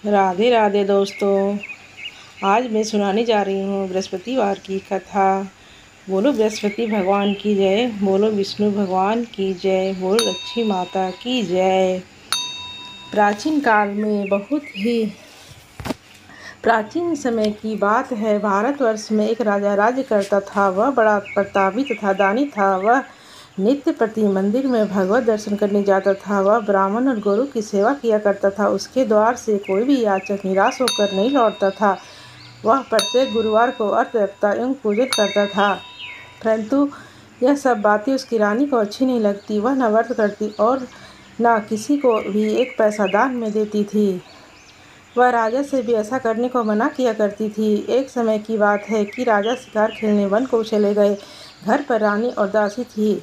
राधे राधे दोस्तों। आज मैं सुनाने जा रही हूँ बृहस्पतिवार की कथा। बोलो बृहस्पति भगवान की जय, बोलो विष्णु भगवान की जय, बोलो लक्ष्मी माता की जय। प्राचीन काल में बहुत ही प्राचीन समय की बात है। भारतवर्ष में एक राजा राज्य करता था। वह बड़ा प्रतापी तथा दानी था। वह नित्य प्रति मंदिर में भगवत दर्शन करने जाता था। वह ब्राह्मण और गुरु की सेवा किया करता था। उसके द्वार से कोई भी याचक निराश होकर नहीं लौटता था। वह प्रत्येक गुरुवार को अर्घ्य रखता एवं पूजन करता था। परंतु यह सब बातें उसकी रानी को अच्छी नहीं लगती। वह न व्रत करती और न किसी को भी एक पैसा दान में देती थी। वह राजा से भी ऐसा करने को मना किया करती थी। एक समय की बात है कि राजा शिकार खेलने वन को चले गए। घर पर रानी और दासी थी।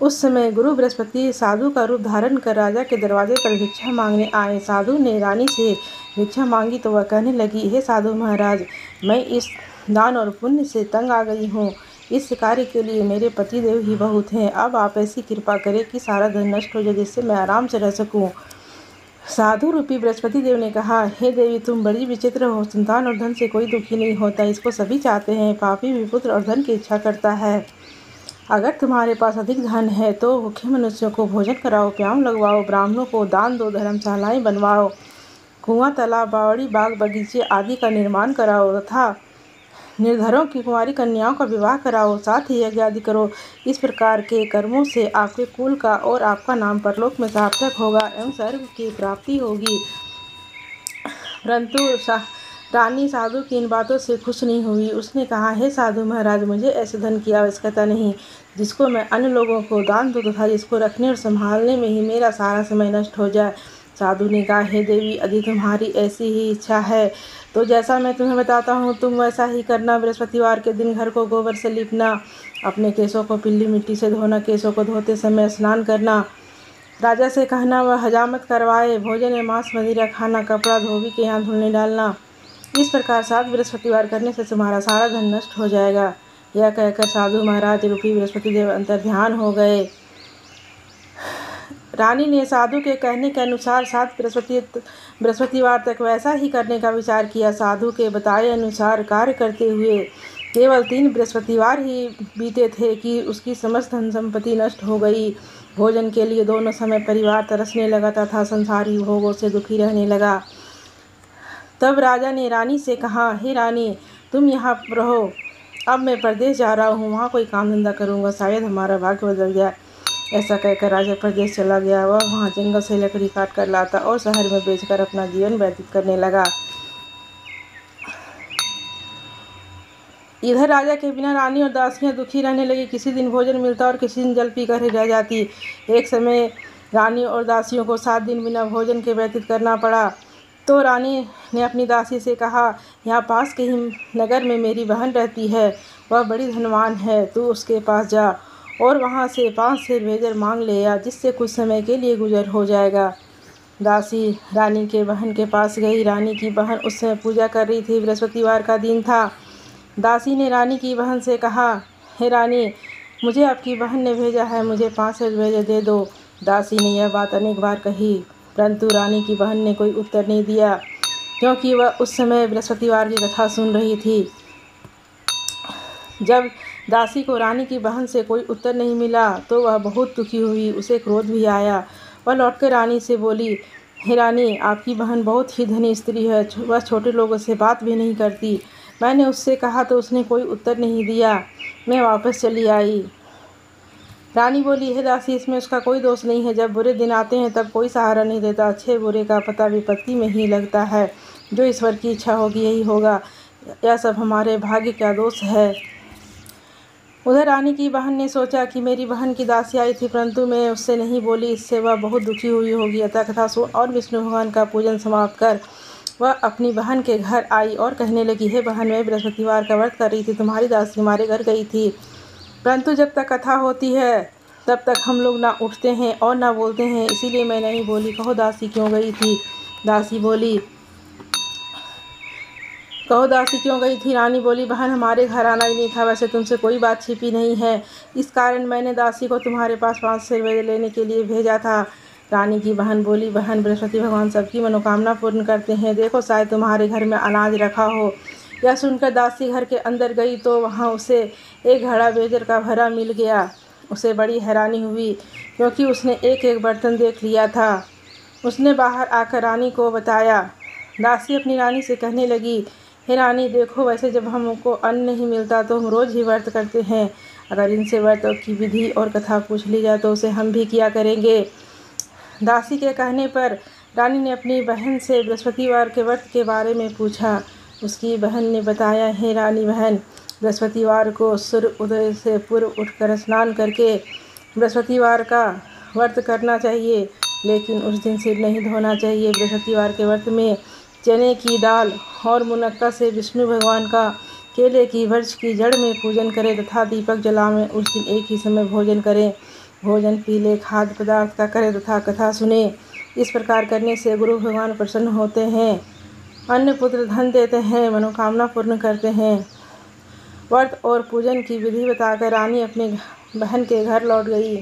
उस समय गुरु बृहस्पति साधु का रूप धारण कर राजा के दरवाजे पर भिक्षा मांगने आए। साधु ने रानी से भिक्षा मांगी तो वह कहने लगी, हे साधु महाराज, मैं इस दान और पुण्य से तंग आ गई हूँ। इस कार्य के लिए मेरे पतिदेव ही बहुत हैं। अब आप ऐसी कृपा करें कि सारा धन नष्ट हो जाए, जिससे मैं आराम से रह सकूँ। साधु रूपी बृहस्पति देव ने कहा, हे देवी, तुम बड़ी विचित्र हो। संतान और धन से कोई दुखी नहीं होता, इसको सभी चाहते हैं। पापी भी पुत्र और धन की इच्छा करता है। अगर तुम्हारे पास अधिक धन है तो भूखे मनुष्यों को भोजन कराओ, प्याम लगवाओ, ब्राह्मणों को दान दो, धर्मशालाएं बनवाओ, कुआं, तालाब, बावड़ी, बाग बगीचे आदि का निर्माण कराओ तथा निर्धरों की कुंवारी कन्याओं का विवाह कराओ। साथ ही यज्ञ आदि करो। इस प्रकार के कर्मों से आपके कुल का और आपका नाम परलोक में सार्थक होगा एवं स्वर्ग की प्राप्ति होगी। परंतु रानी साधु की इन बातों से खुश नहीं हुई। उसने कहा, हे साधु महाराज, मुझे ऐसे धन की आवश्यकता नहीं जिसको मैं अन्य लोगों को दान दूं तथा जिसको रखने और संभालने में ही मेरा सारा समय नष्ट हो जाए। साधु ने कहा, हे देवी, यदि तुम्हारी ऐसी ही इच्छा है तो जैसा मैं तुम्हें बताता हूँ तुम वैसा ही करना। बृहस्पतिवार के दिन घर को गोबर से लीपना, अपने केसों को पीली मिट्टी से धोना, केसों को धोते समय स्नान करना, राजा से कहना वह हजामत करवाए, भोजन में मांस मदिरा खाना, कपड़ा धोबी के यहाँ धुलने डालना। इस प्रकार 7 बृहस्पतिवार करने से तुम्हारा सारा धन नष्ट हो जाएगा। यह कहकर साधु महाराज रूपी बृहस्पति देव अंतर्ध्यान हो गए। रानी ने साधु के कहने के अनुसार 7 बृहस्पतिवार तक वैसा ही करने का विचार किया। साधु के बताए अनुसार कार्य करते हुए केवल 3 बृहस्पतिवार ही बीते थे कि उसकी समस्त धन संपत्ति नष्ट हो गई। भोजन के लिए दोनों समय परिवार तरसने लगा तथा संसारी भोगों से दुखी रहने लगा। तब राजा ने रानी से कहा, हे रानी, तुम यहाँ रहो, अब मैं प्रदेश जा रहा हूँ, वहाँ कोई काम धंधा करूँगा, शायद हमारा भाग्य बदल जाए। ऐसा कहकर राजा प्रदेश चला गया। वह वहाँ जंगल से लकड़ी काट कर लाता और शहर में बेचकर अपना जीवन व्यतीत करने लगा। इधर राजा के बिना रानी और दासियां दुखी रहने लगी। किसी दिन भोजन मिलता और किसी दिन जल पीकर ही रह जाती। एक समय रानी और दासियों को 7 दिन बिना भोजन के व्यतीत करना पड़ा। तो रानी ने अपनी दासी से कहा, यहाँ पास के ही नगर में मेरी बहन रहती है, वह बड़ी धनवान है, तू उसके पास जा और वहाँ से 5 सेर भेजर मांग ले आ, जिससे कुछ समय के लिए गुजर हो जाएगा। दासी रानी के बहन के पास गई। रानी की बहन उस समय पूजा कर रही थी। बृहस्पतिवार का दिन था। दासी ने रानी की बहन से कहा, हे रानी, मुझे आपकी बहन ने भेजा है, मुझे 5 सेर भेजर दे दो। दासी ने यह बात अनेक बार कही, परंतु रानी की बहन ने कोई उत्तर नहीं दिया, क्योंकि वह उस समय बृहस्पतिवार की कथा सुन रही थी। जब दासी को रानी की बहन से कोई उत्तर नहीं मिला तो वह बहुत दुखी हुई। उसे क्रोध भी आया। वह लौटकर रानी से बोली, हे रानी, आपकी बहन बहुत ही धनी स्त्री है, वह छोटे लोगों से बात भी नहीं करती। मैंने उससे कहा तो उसने कोई उत्तर नहीं दिया। मैं वापस चली आई। रानी बोली, हे दासी, इसमें उसका कोई दोष नहीं है। जब बुरे दिन आते हैं तब कोई सहारा नहीं देता। अच्छे बुरे का पता विपत्ति में ही लगता है। जो ईश्वर की इच्छा होगी यही होगा। यह सब हमारे भाग्य का दोष है। उधर रानी की बहन ने सोचा कि मेरी बहन की दासी आई थी, परंतु मैं उससे नहीं बोली, इससे वह बहुत दुखी हुई होगी। अतः कथा सुन और विष्णु भगवान का पूजन समाप्त कर वह अपनी बहन के घर आई और कहने लगी, हे बहन, मैं बृहस्पतिवार का व्रत कर रही थी, तुम्हारी दासी हमारे घर गई थी, परंतु जब तक कथा होती है तब तक हम लोग ना उठते हैं और ना बोलते हैं, इसीलिए मैं नहीं बोली। कहो दासी क्यों गई थी? दासी बोली, कहो दासी क्यों गई थी? रानी बोली, बहन, हमारे घर आना ही नहीं था। वैसे तुमसे कोई बात छिपी नहीं है, इस कारण मैंने दासी को तुम्हारे पास 5 सेर भेजर लेने के लिए भेजा था। रानी की बहन बोली, बहन बृहस्पति भगवान सबकी मनोकामना पूर्ण करते हैं, देखो शायद तुम्हारे घर में अनाज रखा हो। यह सुनकर दासी घर के अंदर गई तो वहाँ उसे एक घड़ा बेजर का भरा मिल गया। उसे बड़ी हैरानी हुई क्योंकि उसने एक एक बर्तन देख लिया था। उसने बाहर आकर रानी को बताया। दासी अपनी रानी से कहने लगी, हे रानी देखो, वैसे जब हमको अन्न नहीं मिलता तो हम रोज़ ही व्रत करते हैं। अगर इनसे व्रत की विधि और कथा पूछ ली जाए तो उसे हम भी किया करेंगे। दासी के कहने पर रानी ने अपनी बहन से बृहस्पतिवार के व्रत के बारे में पूछा। उसकी बहन ने बताया, हे रानी बहन, बृहस्पतिवार को सूर्य उदय से पूर्व उठकर स्नान करके बृहस्पतिवार का व्रत करना चाहिए, लेकिन उस दिन सिर नहीं धोना चाहिए। बृहस्पतिवार के व्रत में चने की दाल और मुनक्का से विष्णु भगवान का केले की वृक्ष की जड़ में पूजन करें तथा दीपक जलाएं। उस दिन एक ही समय भोजन करें। भोजन पीले खाद्य पदार्थ का करें तथा कथा सुने। इस प्रकार करने से गुरु भगवान प्रसन्न होते हैं, अन्न पुत्र धन देते हैं, मनोकामना पूर्ण करते हैं। व्रत और पूजन की विधि बताकर रानी अपने बहन के घर लौट गई।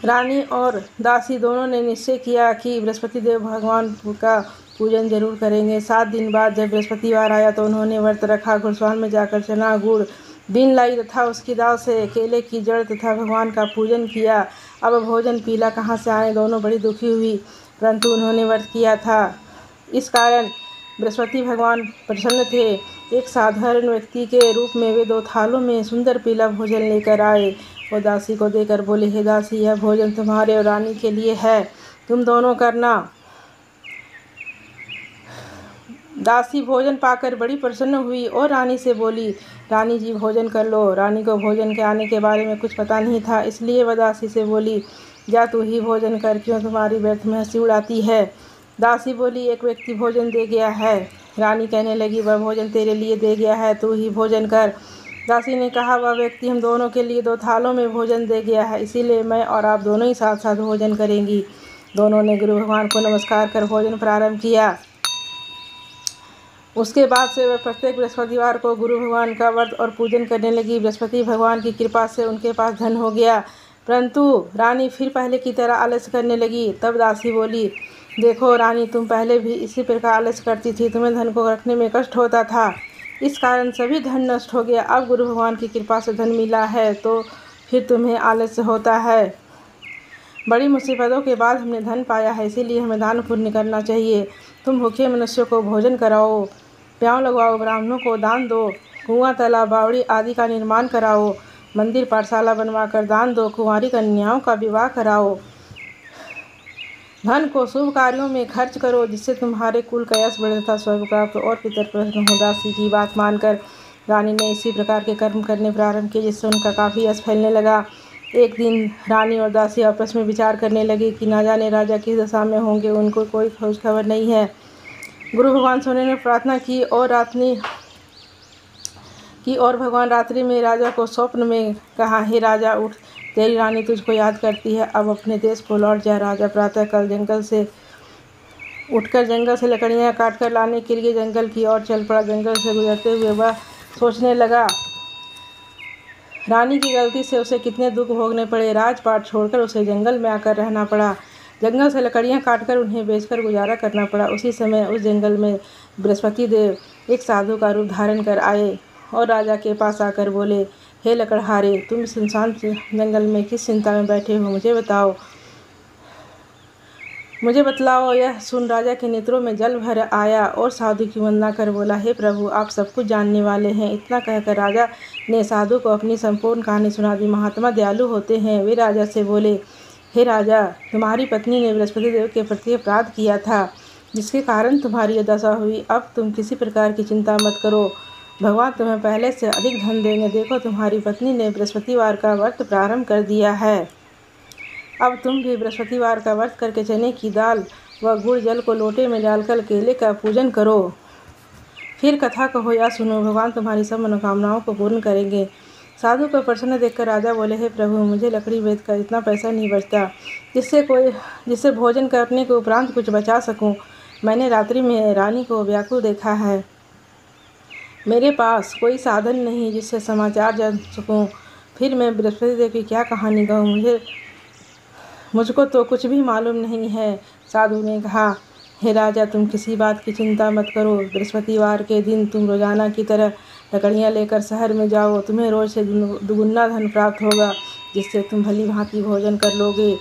रानी और दासी दोनों ने निश्चय किया कि बृहस्पति देव भगवान का पूजन जरूर करेंगे। 7 दिन बाद जब बृहस्पतिवार आया तो उन्होंने व्रत रखा। घुड़सवान में जाकर चना गुड़ बीन लाई तथा उसकी दाल से केले की जड़ तथा भगवान का पूजन किया। अब भोजन पीला कहाँ से आए, दोनों बड़ी दुखी हुई, परंतु उन्होंने व्रत किया था, इस कारण बृहस्पति भगवान प्रसन्न थे। एक साधारण व्यक्ति के रूप में वे 2 थालों में सुंदर पीला भोजन लेकर आए और दासी को देकर बोले, हे दासी, यह भोजन तुम्हारे और रानी के लिए है, तुम दोनों करना। दासी भोजन पाकर बड़ी प्रसन्न हुई और रानी से बोली, रानी जी भोजन कर लो। रानी को भोजन के आने के बारे में कुछ पता नहीं था, इसलिए वह दासी से बोली, जा तू ही भोजन कर, क्यों तुम्हारी व्यर्थ में हंसी उड़ाती है। दासी बोली, एक व्यक्ति भोजन दे गया है। रानी कहने लगी, वह भोजन तेरे लिए दे गया है, तू ही भोजन कर। दासी ने कहा, वह व्यक्ति हम दोनों के लिए 2 थालों में भोजन दे गया है, इसीलिए मैं और आप दोनों ही साथ साथ भोजन करेंगी। दोनों ने गुरु भगवान को नमस्कार कर भोजन प्रारंभ किया। उसके बाद से वह प्रत्येक बृहस्पतिवार को गुरु भगवान का व्रत और पूजन करने लगी। बृहस्पति भगवान की कृपा से उनके पास धन हो गया, परंतु रानी फिर पहले की तरह आलस्य करने लगी। तब दासी बोली, देखो रानी, तुम पहले भी इसी प्रकार आलस्य करती थी, तुम्हें धन को रखने में कष्ट होता था, इस कारण सभी धन नष्ट हो गया। अब गुरु भगवान की कृपा से धन मिला है तो फिर तुम्हें आलस्य होता है। बड़ी मुसीबतों के बाद हमने धन पाया है, इसीलिए हमें दान पुण्य करना चाहिए। तुम भूखे मनुष्यों को भोजन कराओ, प्याव लगवाओ, ब्राह्मणों को दान दो, कुआं तालाब बावड़ी आदि का निर्माण कराओ, मंदिर पाठशाला बनवाकर दान दो, कुंवारी कन्याओं का विवाह कराओ, धन को शुभ कार्यों में खर्च करो, जिससे तुम्हारे कुल का यश बढ़े तथा स्वर्ग प्राप्त और पितर प्रसन्न हो। दासी की बात मानकर रानी ने इसी प्रकार के कर्म करने प्रारंभ किए, जिससे उनका काफ़ी यश फैलने लगा। एक दिन रानी और दासी आपस में विचार करने लगे कि ना जाने राजा किस दशा में होंगे, उनको कोई खोज खबर नहीं है। गुरु भगवान सोने ने प्रार्थना की और भगवान रात्रि में राजा को स्वप्न में कहा, हे राजा उठ, तेरी रानी तुझको याद करती है, अब अपने देश को लौट जा। राजा प्रातःकाल जंगल से लकड़ियाँ काटकर लाने के लिए जंगल की ओर चल पड़ा। जंगल से गुजरते हुए वह सोचने लगा, रानी की गलती से उसे कितने दुख भोगने पड़े। राजपाट छोड़कर उसे जंगल में आकर रहना पड़ा। जंगल से लकड़ियाँ काटकर उन्हें बेचकर गुजारा करना पड़ा। उसी समय उस जंगल में बृहस्पति देव एक साधु का रूप धारण कर आए और राजा के पास आकर बोले, हे लकड़हारे, तुम इस सुनसान जंगल में किस चिंता में बैठे हो, मुझे बतलाओ। यह सुन राजा के नेत्रों में जल भर आया और साधु की वंदना कर बोला, हे प्रभु, आप सब कुछ जानने वाले हैं। इतना कहकर राजा ने साधु को अपनी संपूर्ण कहानी सुना दी। महात्मा दयालु होते हैं। वे राजा से बोले, हे राजा, तुम्हारी पत्नी ने बृहस्पति देव के प्रति अपराध किया था, जिसके कारण तुम्हारी यह दशा हुई। अब तुम किसी प्रकार की चिंता मत करो, भगवान तुम्हें पहले से अधिक धन देंगे। देखो, तुम्हारी पत्नी ने बृहस्पतिवार का व्रत प्रारंभ कर दिया है। अब तुम भी बृहस्पतिवार का व्रत करके चने की दाल व गुड़ जल को लोटे में डालकर केले का पूजन करो। फिर कथा कहो या सुनो, भगवान तुम्हारी सब मनोकामनाओं को पूर्ण करेंगे। साधु को प्रसन्न देखकर राजा बोले, हे प्रभु, मुझे लकड़ी बेच कर इतना पैसा नहीं बचता जिससे भोजन करने के उपरांत कुछ बचा सकूं। मैंने रात्रि में रानी को व्याकुल देखा है। मेरे पास कोई साधन नहीं जिससे समाचार जान सकूं। फिर मैं बृहस्पति देव की क्या कहानी कहूँ। मुझको तो कुछ भी मालूम नहीं है। साधु ने कहा, हे राजा, तुम किसी बात की चिंता मत करो। बृहस्पतिवार के दिन तुम रोजाना की तरह लकड़ियाँ लेकर शहर में जाओ। तुम्हें रोज से दुगुना धन प्राप्त होगा, जिससे तुम भली भांति भोजन कर लोगे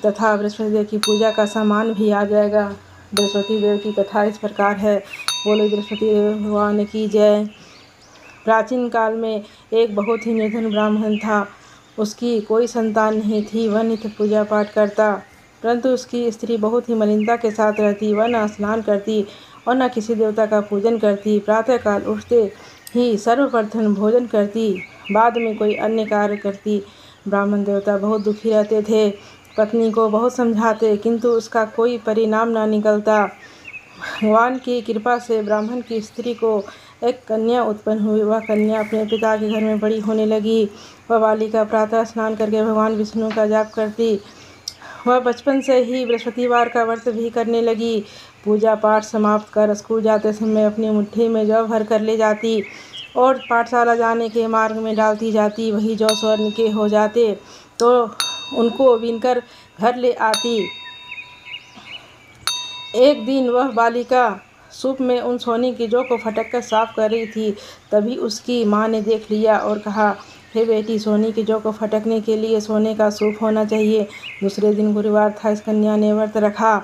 तथा बृहस्पति देव की पूजा का सामान भी आ जाएगा। बृहस्पति देव की कथा इस प्रकार है। बोलो बृहस्पति देव भगवान की जय। प्राचीन काल में एक बहुत ही निर्धन ब्राह्मण था। उसकी कोई संतान नहीं थी। वह नित्य पूजा पाठ करता, परंतु उसकी स्त्री बहुत ही मलिनता के साथ रहती। वह न स्नान करती और न किसी देवता का पूजन करती। प्रातःकाल उठते ही सर्वप्रथम भोजन करती, बाद में कोई अन्य कार्य करती। ब्राह्मण देवता बहुत दुखी रहते थे। पत्नी को बहुत समझाते, किंतु उसका कोई परिणाम न निकलता। भगवान की कृपा से ब्राह्मण की स्त्री को एक कन्या उत्पन्न हुई। वह कन्या अपने पिता के घर में बड़ी होने लगी। वह बालिका प्रातः स्नान करके भगवान विष्णु का जाप करती। वह बचपन से ही बृहस्पतिवार का व्रत भी करने लगी। पूजा पाठ समाप्त कर स्कूल जाते समय अपनी मुट्ठी में जौ भर कर ले जाती और पाठशाला जाने के मार्ग में डालती जाती। वही जौ स्वर्ण के हो जाते तो उनको बीनकर घर ले आती। एक दिन वह बालिका सूप में उन सोने की जौ को फटक कर साफ कर रही थी। तभी उसकी माँ ने देख लिया और कहा, हे बेटी, सोने की जौ को फटकने के लिए सोने का सूप होना चाहिए। दूसरे दिन गुरुवार था। इस कन्या ने व्रत रखा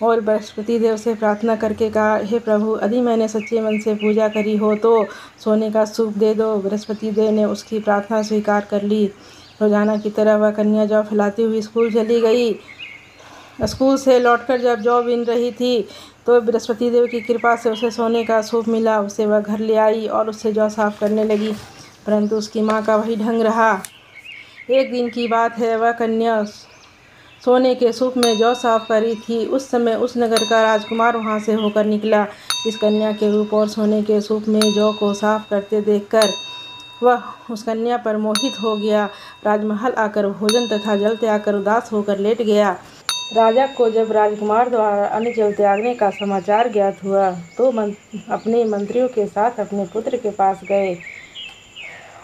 और बृहस्पति देव से प्रार्थना करके कहा, हे प्रभु, यदि मैंने सच्चे मन से पूजा करी हो तो सोने का सूप दे दो। बृहस्पति देव ने उसकी प्रार्थना स्वीकार कर ली। रोजाना की तरह वह कन्या जौ फैलाती हुई स्कूल चली गई। स्कूल से लौटकर जब जौ बीन रही थी तो बृहस्पति देव की कृपा से उसे सोने का सूप मिला। उसे वह घर ले आई और उससे जौ साफ करने लगी, परंतु उसकी माँ का वही ढंग रहा। एक दिन की बात है। वह कन्या सोने के सूप में जौ साफ कर रही थी। उस समय उस नगर का राजकुमार वहाँ से होकर निकला। इस कन्या के रूप और सोने के सूप में जौ को साफ करते देखकर वह उस कन्या पर मोहित हो गया। राजमहल आकर भोजन तथा जल त्याग कर उदास होकर लेट गया। राजा को जब राजकुमार द्वारा अन्न जल त्यागने का समाचार ज्ञात हुआ तो अपने मंत्रियों के साथ अपने पुत्र के पास गए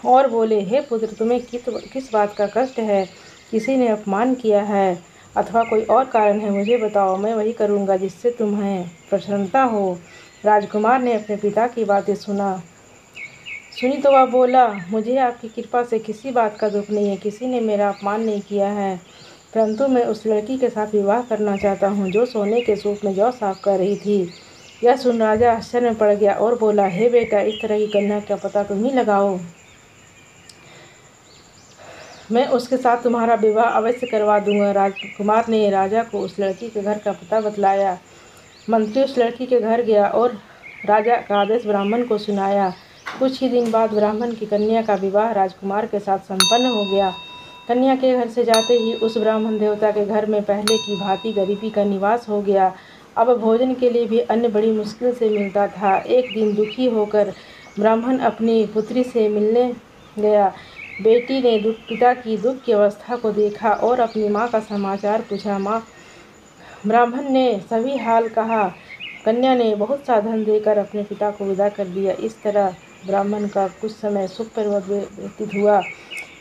और बोले, हे पुत्र, तुम्हें किस बात का कष्ट है? किसी ने अपमान किया है अथवा कोई और कारण है? मुझे बताओ, मैं वही करूँगा जिससे तुम्हें प्रसन्नता हो। राजकुमार ने अपने पिता की बातें सुनी तो वह बोला, मुझे आपकी कृपा से किसी बात का दुख नहीं है। किसी ने मेरा अपमान नहीं किया है, परंतु मैं उस लड़की के साथ विवाह करना चाहता हूँ जो सोने के सूप में जौ साफ कर रही थी। यह सुन राजा आश्चर्य में पड़ गया और बोला, हे बेटा, इस तरह की कन्या का पता तुम ही लगाओ। मैं उसके साथ तुम्हारा विवाह अवश्य करवा दूंगा। राजकुमार ने राजा को उस लड़की के घर का पता बतलाया। मंत्री उस लड़की के घर गया और राजा का आदेश ब्राह्मण को सुनाया। कुछ ही दिन बाद ब्राह्मण की कन्या का विवाह राजकुमार के साथ संपन्न हो गया। कन्या के घर से जाते ही उस ब्राह्मण देवता के घर में पहले की भांति गरीबी का निवास हो गया। अब भोजन के लिए भी अन्न बड़ी मुश्किल से मिलता था। एक दिन दुखी होकर ब्राह्मण अपनी पुत्री से मिलने गया। बेटी ने पिता की दुख की अवस्था को देखा और अपनी माँ का समाचार पूछा। ब्राह्मण ने सभी हाल कहा। कन्या ने बहुत सा धन देकर अपने पिता को विदा कर दिया। इस तरह ब्राह्मण का कुछ समय सुखपूर्वक व्यतीत हुआ,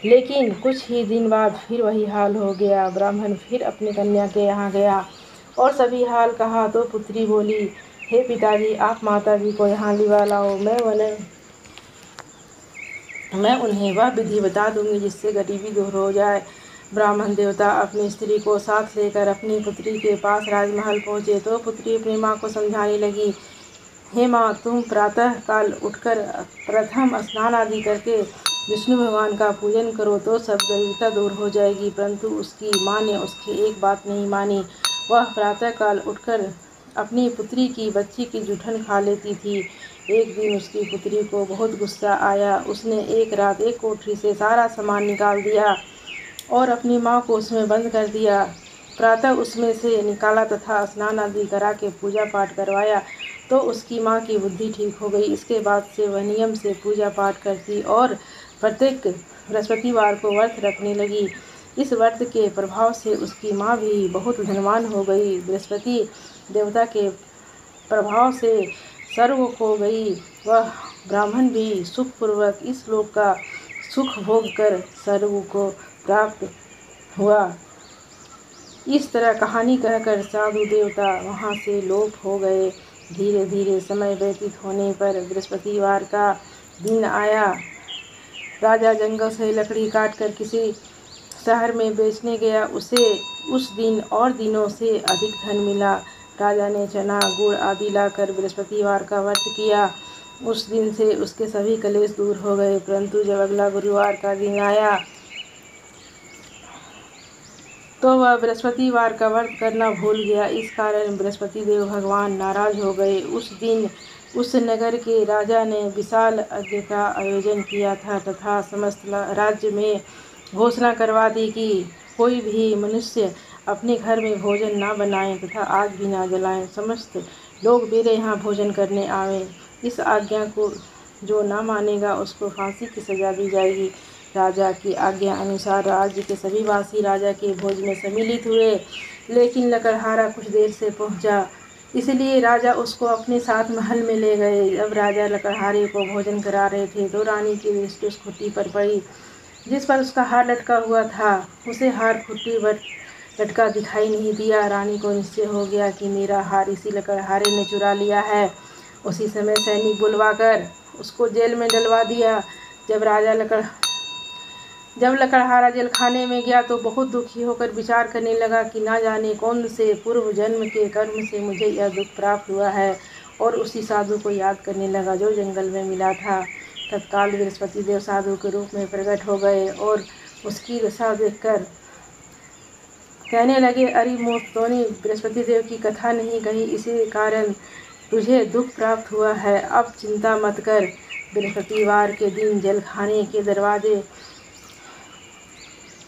लेकिन कुछ ही दिन बाद फिर वही हाल हो गया। ब्राह्मण फिर अपनी कन्या के यहाँ गया और सभी हाल कहा तो पुत्री बोली, हे पिताजी, आप माताजी को यहाँ लिवा लाओ। मैं उन्हें वह विधि बता दूंगी जिससे गरीबी दूर हो जाए। ब्राह्मण देवता अपनी स्त्री को साथ लेकर अपनी पुत्री के पास राजमहल पहुँचे तो पुत्री अपनी माँ को समझाने लगी, हे माँ, तुम प्रातः काल उठकर प्रथम स्नान आदि करके विष्णु भगवान का पूजन करो तो सब दरिद्रता दूर हो जाएगी। परंतु उसकी माँ ने उसकी एक बात नहीं मानी। वह प्रातःकाल उठकर अपनी पुत्री की बच्ची की जूठन खा लेती थी। एक दिन उसकी पुत्री को बहुत गुस्सा आया। उसने एक रात एक कोठरी से सारा सामान निकाल दिया और अपनी माँ को उसमें बंद कर दिया। प्रातः उसमें से निकाला तथा स्नान आदि करा के पूजा पाठ करवाया तो उसकी माँ की बुद्धि ठीक हो गई। इसके बाद से वह नियम से पूजा पाठ करती और प्रत्येक बृहस्पतिवार को व्रत रखने लगी। इस व्रत के प्रभाव से उसकी माँ भी बहुत धनवान हो गई। बृहस्पति देवता के प्रभाव से सर्व खो गई। वह ब्राह्मण भी सुखपूर्वक इस लोक का सुख भोग कर सर्व को प्राप्त हुआ। इस तरह कहानी कहकर साधु देवता वहाँ से लोप हो गए। धीरे धीरे समय व्यतीत होने पर बृहस्पतिवार का दिन आया। राजा जंगल से लकड़ी काटकर किसी शहर में बेचने गया। उसे उस दिन और दिनों से अधिक धन मिला। राजा ने चना गुड़ आदि लाकर बृहस्पतिवार का व्रत किया। उस दिन से उसके सभी कलेश दूर हो गए। परंतु जब अगला गुरुवार का दिन आया तो वह बृहस्पतिवार का व्रत करना भूल गया। इस कारण बृहस्पति देव भगवान नाराज हो गए। उस दिन उस नगर के राजा ने विशाल यज्ञ का आयोजन किया था तथा समस्त राज्य में घोषणा करवा दी कि कोई भी मनुष्य अपने घर में भोजन ना बनाए तथा आग भी ना जलाएं। समस्त लोग मेरे यहाँ भोजन करने आवे। इस आज्ञा को जो ना मानेगा उसको फांसी की सजा दी जाएगी। राजा की आज्ञा अनुसार राज्य के सभी वासी राजा के भोज में सम्मिलित हुए, लेकिन लकड़हारा कुछ देर से पहुंचा, इसलिए राजा उसको अपने साथ महल में ले गए। जब राजा लकड़हारे को भोजन करा रहे थे तो रानी की दृष्टि उस खुट्टी पर पड़ी जिस पर उसका हार लटका हुआ था। उसे हार खुट्टी पर लटका दिखाई नहीं दिया। रानी को निश्चय हो गया कि मेरा हार इसी लकड़हारे ने चुरा लिया है। उसी समय सैनिक बुलवाकर उसको जेल में डलवा दिया। जब लकड़हारा जेल खाने में गया तो बहुत दुखी होकर विचार करने लगा कि ना जाने कौन से पूर्व जन्म के कर्म से मुझे यह दुख प्राप्त हुआ है, और उसी साधु को याद करने लगा जो जंगल में मिला था। तत्काल बृहस्पति देव साधु के रूप में प्रकट हो गए और उसकी दशा देखकर कहने लगे, अरे मूर्ख, तूने बृहस्पति देव की कथा नहीं कही, इसी कारण तुझे दुख प्राप्त हुआ है। अब चिंता मत कर। बृहस्पतिवार के दिन जेल खाने के दरवाजे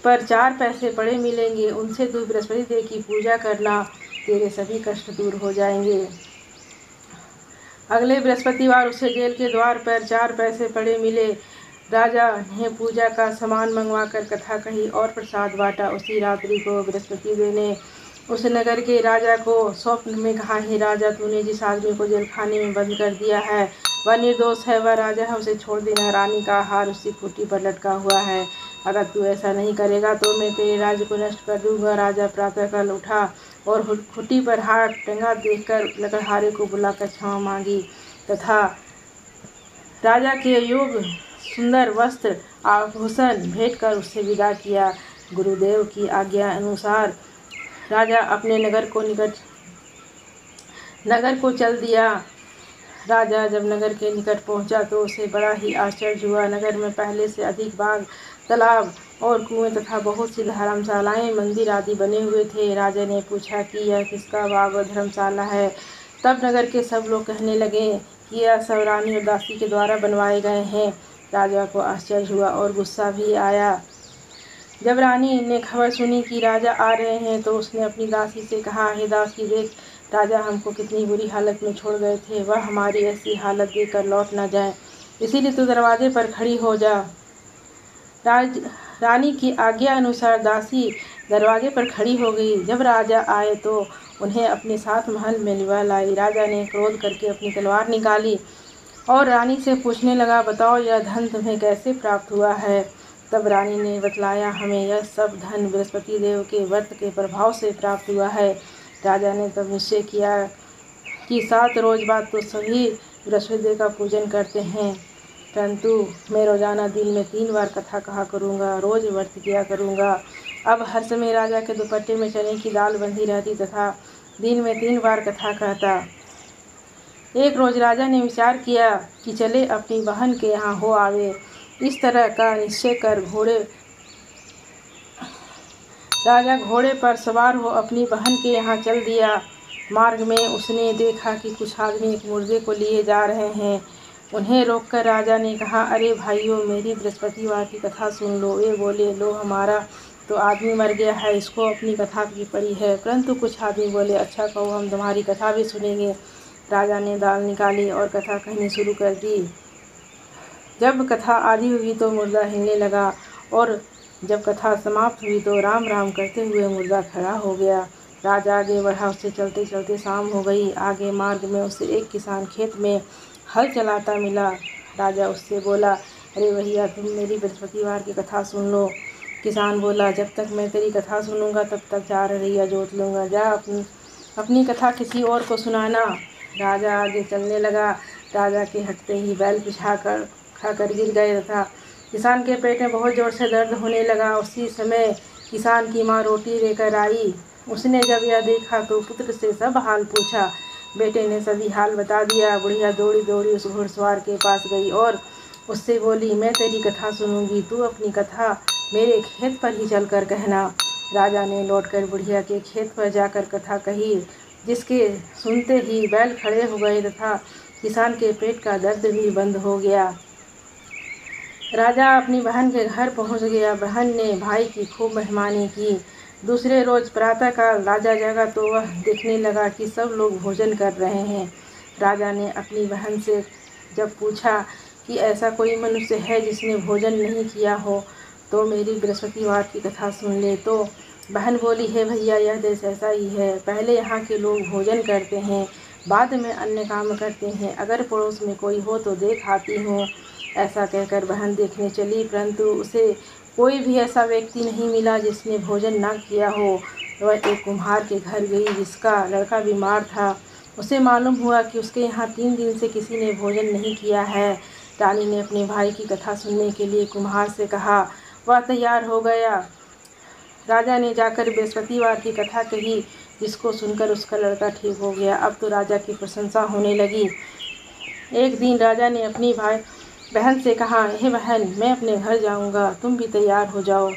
पर 4 पैसे पड़े मिलेंगे, उनसे तू बृहस्पति देव की पूजा करना, तेरे सभी कष्ट दूर हो जाएंगे। अगले बृहस्पतिवार उसे जेल के द्वार पर 4 पैसे पड़े मिले। राजा ने पूजा का सामान मंगवाकर कथा कही और प्रसाद बांटा। उसी रात्रि को बृहस्पति देव ने उस नगर के राजा को स्वप्न में कहा, हे राजा, तूने जिस आदमी को जेल खाने में बंद कर दिया है वह निर्दोष है, वह राजा है, उसे छोड़ देना। रानी का हार उसकी खुट्टी पर लटका हुआ है। अगर तू ऐसा नहीं करेगा तो मैं तेरे राज्य को नष्ट कर दूंगा। राजा प्रातःकाल उठा और खुट्टी पर हार टंगा देखकर लकड़हारे को बुलाकर क्षमा मांगी तथा राजा के योग सुंदर वस्त्र आभूषण भेंट कर उससे विदा किया। गुरुदेव की आज्ञा अनुसार राजा अपने नगर को चल दिया। राजा जब नगर के निकट पहुंचा तो उसे बड़ा ही आश्चर्य हुआ। नगर में पहले से अधिक बाग, तालाब और कुएं तथा बहुत सी धर्मशालाएं, मंदिर आदि बने हुए थे। राजा ने पूछा कि यह किसका बाग और धर्मशाला है। तब नगर के सब लोग कहने लगे कि यह सब रानी और दासी के द्वारा बनवाए गए हैं। राजा को आश्चर्य हुआ और गुस्सा भी आया। जब रानी ने खबर सुनी कि राजा आ रहे हैं तो उसने अपनी दासी से कहा, हे दासी, देख, राजा हमको कितनी बुरी हालत में छोड़ गए थे, वह हमारी ऐसी हालत देखकर लौट न जाए, इसीलिए तू दरवाजे पर खड़ी हो जा। रानी की आज्ञा अनुसार दासी दरवाजे पर खड़ी हो गई। जब राजा आए तो उन्हें अपने साथ महल में लिवा लाई। राजा ने क्रोध करके अपनी तलवार निकाली और रानी से पूछने लगा, बताओ, यह धन तुम्हें कैसे प्राप्त हुआ है। तब रानी ने बतलाया, हमें यह सब धन बृहस्पति देव के व्रत के प्रभाव से प्राप्त हुआ है। राजा ने तब निश्चय किया कि 7 रोज बाद तो सभी बृहस्पति देव का पूजन करते हैं, परंतु मैं रोजाना दिन में 3 बार कथा कहा करूँगा, रोज व्रत किया करूँगा। अब हर समय राजा के दुपट्टे में चने की दाल बंधी रहती तथा दिन में 3 बार कथा कहता। एक रोज राजा ने विचार किया कि चले अपनी बहन के यहाँ हो आवे। इस तरह का निश्चय कर राजा घोड़े पर सवार हो अपनी बहन के यहाँ चल दिया। मार्ग में उसने देखा कि कुछ आदमी एक मुर्दे को लिए जा रहे हैं। उन्हें रोककर राजा ने कहा, अरे भाइयों, मेरी बृहस्पतिवार की कथा सुन लो। वे बोले, लो, हमारा तो आदमी मर गया है, इसको अपनी कथा की पड़ी है। परंतु कुछ आदमी बोले, अच्छा कहो, हम तुम्हारी कथा भी सुनेंगे। राजा ने दाल निकाली और कथा कहनी शुरू कर दी। जब कथा आधी हुई तो मुर्दा हिलने लगा और जब कथा समाप्त हुई तो राम राम करते हुए मुर्दा खड़ा हो गया। राजा आगे बढ़ा, उससे चलते चलते शाम हो गई। आगे मार्ग में उसे एक किसान खेत में हल चलाता मिला। राजा उससे बोला, अरे भैया, तुम मेरी बृहस्पतिवार की कथा सुन लो। किसान बोला, जब तक मैं तेरी कथा सुनूंगा तब तक 4 रैया जोत लूँगा, जा अपनी कथा किसी और को सुनाना। राजा आगे चलने लगा। राजा के हटते ही बैल खाकर गिर गए तथा किसान के पेट में बहुत ज़ोर से दर्द होने लगा। उसी समय किसान की माँ रोटी लेकर आई। उसने जब यह देखा तो पुत्र से सब हाल पूछा। बेटे ने सभी हाल बता दिया। बुढ़िया दौड़ी दौड़ी उस घुड़सवार के पास गई और उससे बोली, मैं तेरी कथा सुनूंगी, तू अपनी कथा मेरे खेत पर ही चलकर कहना। राजा ने लौटकर बुढ़िया के खेत पर जाकर कथा कही, जिसके सुनते ही बैल खड़े हो गए तथा किसान के पेट का दर्द भी बंद हो गया। राजा अपनी बहन के घर पहुंच गया। बहन ने भाई की खूब मेहमानी की। दूसरे रोज प्रातःकाल राजा जगा तो वह देखने लगा कि सब लोग भोजन कर रहे हैं। राजा ने अपनी बहन से जब पूछा कि ऐसा कोई मनुष्य है जिसने भोजन नहीं किया हो तो मेरी बृहस्पतिवार की कथा सुन ले। तो बहन बोली, है भैया, यह देश ऐसा ही है। पहले यहाँ के लोग भोजन करते हैं, बाद में अन्य काम करते हैं। अगर पड़ोस में कोई हो तो देख आती हूँ। ऐसा कहकर बहन देखने चली, परंतु उसे कोई भी ऐसा व्यक्ति नहीं मिला जिसने भोजन ना किया हो। वह एक कुम्हार के घर गई जिसका लड़का बीमार था। उसे मालूम हुआ कि उसके यहाँ 3 दिन से किसी ने भोजन नहीं किया है। रानी ने अपने भाई की कथा सुनने के लिए कुम्हार से कहा। वह तैयार हो गया। राजा ने जाकर बृहस्पतिवार की कथा कही, जिसको सुनकर उसका लड़का ठीक हो गया। अब तो राजा की प्रशंसा होने लगी। एक दिन राजा ने अपनी बहन से कहा, हे बहन, मैं अपने घर जाऊंगा, तुम भी तैयार हो जाओ।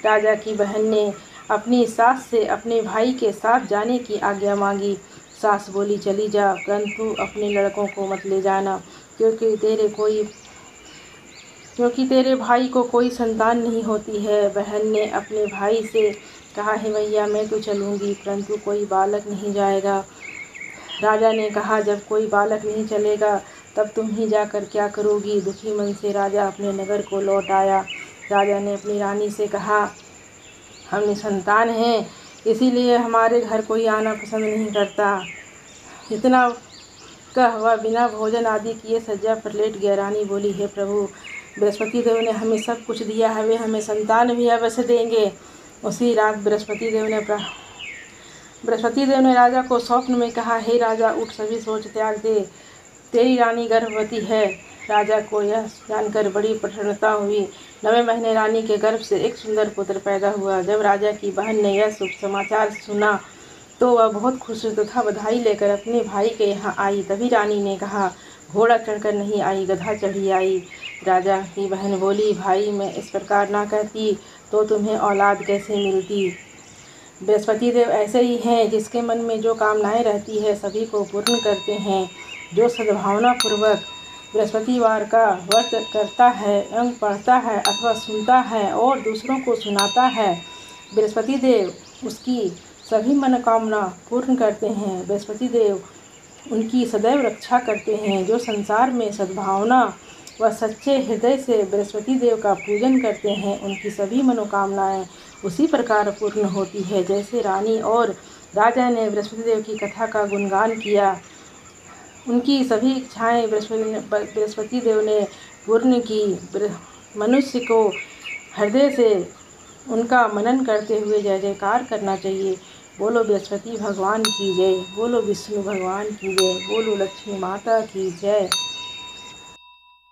राजा की बहन ने अपनी सास से अपने भाई के साथ जाने की आज्ञा मांगी। सास बोली, चली जा, परंतु अपने लड़कों को मत ले जाना, क्योंकि तेरे भाई को कोई संतान नहीं होती है। बहन ने अपने भाई से कहा, हे भैया, मैं तो चलूँगी, परंतु कोई बालक नहीं जाएगा। राजा ने कहा, जब कोई बालक नहीं चलेगा तब तुम ही जाकर क्या करोगी। दुखी मन से राजा अपने नगर को लौट आया। राजा ने अपनी रानी से कहा, हम निसंतान हैं, इसीलिए हमारे घर कोई आना पसंद नहीं करता। इतना कह वह बिना भोजन आदि किए सज्जा पर लेट गया। रानी बोली, हे प्रभु, बृहस्पति देव ने हमें सब कुछ दिया है, वे हमें संतान भी अवश्य देंगे। उसी रात बृहस्पति देव ने राजा को स्वप्न में कहा, हे राजा, उठ, सभी सोच त्याग दे, तेरी रानी गर्भवती है। राजा को यह जानकर बड़ी प्रसन्नता हुई। 9वें महीने रानी के गर्भ से एक सुंदर पुत्र पैदा हुआ। जब राजा की बहन ने यह शुभ समाचार सुना तो वह बहुत खुश तथा बधाई लेकर अपने भाई के यहाँ आई। तभी रानी ने कहा, घोड़ा चढ़कर नहीं आई, गधा चढ़ी आई। राजा की बहन बोली, भाई, मैं इस प्रकार ना कहती तो तुम्हें औलाद कैसे मिलती। बृहस्पति देव ऐसे ही हैं, जिसके मन में जो कामनाएं रहती है सभी को पूर्ण करते हैं। जो सद्भावना पूर्वक बृहस्पतिवार का व्रत करता है एवं पढ़ता है अथवा सुनता है और दूसरों को सुनाता है, बृहस्पति देव उसकी सभी मनोकामना पूर्ण करते हैं। बृहस्पति देव उनकी सदैव रक्षा करते हैं। जो संसार में सद्भावना व सच्चे हृदय से बृहस्पति देव का पूजन करते हैं, उनकी सभी मनोकामनाएं उसी प्रकार पूर्ण होती है जैसे रानी और राजा ने बृहस्पति देव की कथा का गुणगान किया। उनकी सभी इच्छाएं बृहस्पति देव ने पूर्ण की। मनुष्य को हृदय से उनका मनन करते हुए जय जयकार करना चाहिए। बोलो बृहस्पति भगवान की जय, बोलो विष्णु भगवान की जय, बोलो लक्ष्मी माता की जय।